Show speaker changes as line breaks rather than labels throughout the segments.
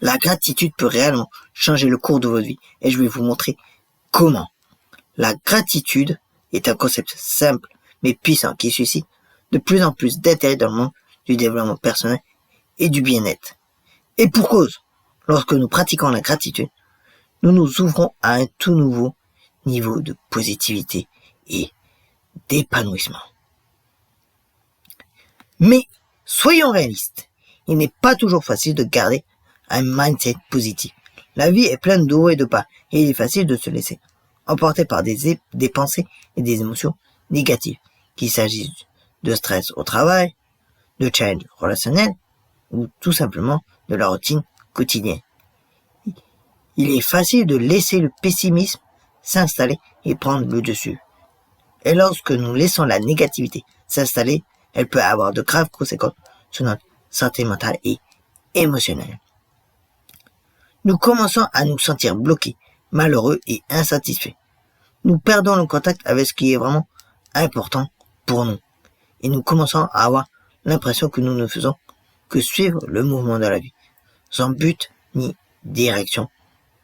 La gratitude peut réellement changer le cours de votre vie et je vais vous montrer comment. La gratitude est un concept simple mais puissant qui suscite de plus en plus d'intérêt dans le monde du développement personnel et du bien-être. Et pour cause, lorsque nous pratiquons la gratitude, nous nous ouvrons à un tout nouveau niveau de positivité et d'épanouissement. Mais soyons réalistes, il n'est pas toujours facile de garder un mindset positif. La vie est pleine de hauts et de bas et il est facile de se laisser emporter par des pensées et des émotions négatives, qu'il s'agisse de stress au travail, de challenge relationnel ou tout simplement de la routine quotidienne. Il est facile de laisser le pessimisme s'installer et prendre le dessus. Et lorsque nous laissons la négativité s'installer, elle peut avoir de graves conséquences sur notre santé mentale et émotionnelle. Nous commençons à nous sentir bloqués, malheureux et insatisfaits. Nous perdons le contact avec ce qui est vraiment important pour nous. Et nous commençons à avoir l'impression que nous ne faisons que suivre le mouvement de la vie, sans but ni direction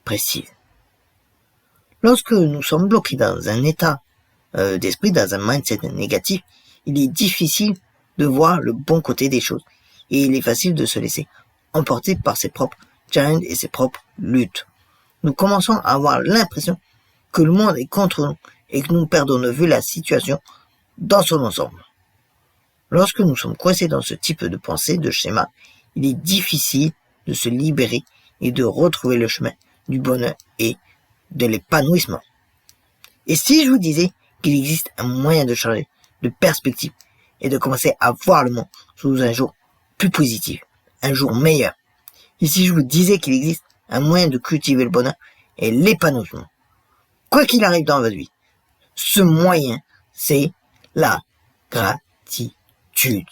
précise. Lorsque nous sommes bloqués dans un état d'esprit, dans un mindset négatif, il est difficile de voir le bon côté des choses. Et il est facile de se laisser emporter par ses propres challenges et ses propres luttes. Nous commençons à avoir l'impression que le monde est contre nous et que nous perdons de vue la situation dans son ensemble. Lorsque nous sommes coincés dans ce type de pensée, de schéma, il est difficile de se libérer et de retrouver le chemin du bonheur et de l'épanouissement. Et si je vous disais qu'il existe un moyen de changer de perspective et de commencer à voir le monde sous un jour plus positif, un jour meilleur. Et si je vous disais qu'il existe un moyen de cultiver le bonheur et l'épanouissement, quoi qu'il arrive dans votre vie, ce moyen, c'est la gratitude.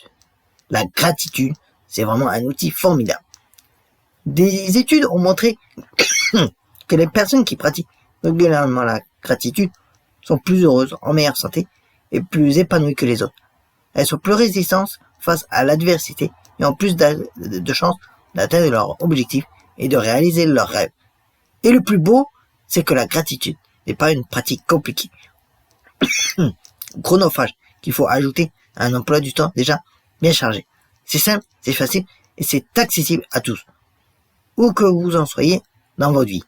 La gratitude, c'est vraiment un outil formidable. Des études ont montré que les personnes qui pratiquent régulièrement la gratitude sont plus heureuses, en meilleure santé et plus épanouies que les autres. Elles sont plus résistantes face à l'adversité et ont plus de chances d'atteindre leurs objectifs et de réaliser leurs rêves. Et le plus beau, c'est que la gratitude n'est pas une pratique compliquée, chronophage, qu'il faut ajouter à un emploi du temps déjà bien chargé. C'est simple, c'est facile et c'est accessible à tous, où que vous en soyez dans votre vie.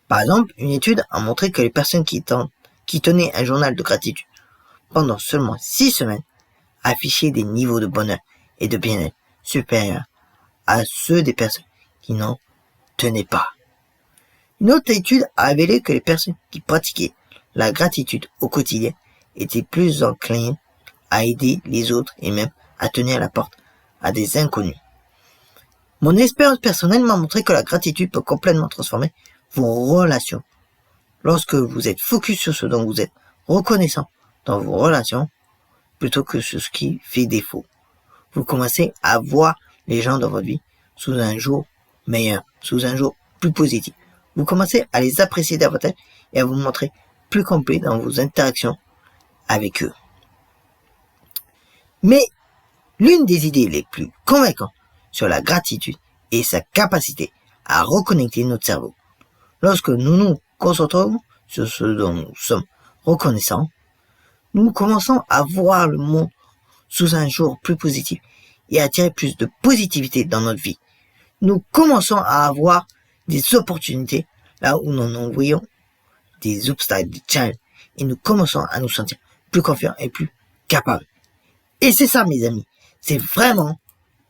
Par exemple, une étude a montré que les personnes qui tenaient un journal de gratitude pendant seulement 6 semaines affichaient des niveaux de bonheur et de bien-être supérieurs à ceux des personnes qui n'en tenaient pas. Une autre étude a révélé que les personnes qui pratiquaient la gratitude au quotidien étaient plus enclines à aider les autres et même à tenir la porte à des inconnus. Mon expérience personnelle m'a montré que la gratitude peut complètement transformer vos relations. Lorsque vous êtes focus sur ce dont vous êtes reconnaissant dans vos relations, plutôt que sur ce qui fait défaut, vous commencez à voir les gens dans votre vie sous un jour meilleur, sous un jour plus positif. Vous commencez à les apprécier davantage et à vous montrer plus complet dans vos interactions avec eux. Mais l'une des idées les plus convaincantes sur la gratitude est sa capacité à reconnecter notre cerveau. Lorsque nous nous concentrons sur ce dont nous sommes reconnaissants, nous commençons à voir le monde sous un jour plus positif et à attirer plus de positivité dans notre vie. Nous commençons à avoir des opportunités là où nous en voyons des obstacles, des challenges, et nous commençons à nous sentir plus confiants et plus capables. Et c'est ça, mes amis, c'est vraiment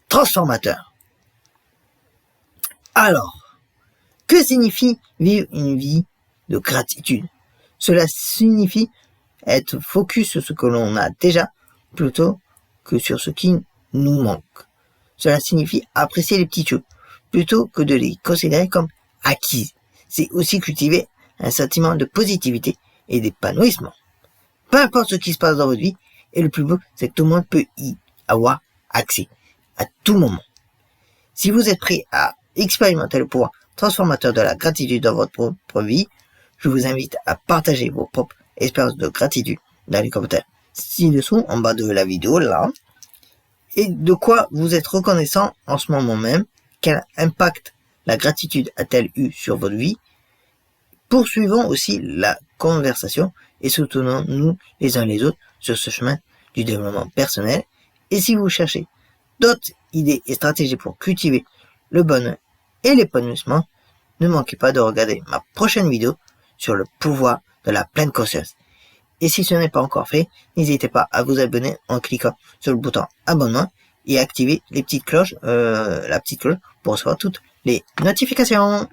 transformateur. Alors, que signifie vivre une vie de gratitude? Cela signifie être focus sur ce que l'on a déjà plutôt que sur ce qui nous manque. Cela signifie apprécier les petites choses plutôt que de les considérer comme acquises. C'est aussi cultiver un sentiment de positivité et d'épanouissement. Peu importe ce qui se passe dans votre vie, et le plus beau, c'est que tout le monde peut y avoir accès à tout moment. Si vous êtes prêt à expérimenter le pouvoir transformateur de la gratitude dans votre propre vie, je vous invite à partager vos propres expériences de gratitude dans les commentaires ci-dessous, en bas de la vidéo, là, et de quoi vous êtes reconnaissant en ce moment même, quel impact la gratitude a-t-elle eu sur votre vie? Poursuivons aussi la conversation et soutenons-nous les uns les autres sur ce chemin du développement personnel. Et si vous cherchez d'autres idées et stratégies pour cultiver le bonheur et l'épanouissement, ne manquez pas de regarder ma prochaine vidéo sur le pouvoir de la pleine conscience. Et si ce n'est pas encore fait, n'hésitez pas à vous abonner en cliquant sur le bouton abonnement et activer les petites cloches, la petite cloche pour recevoir toutes les notifications.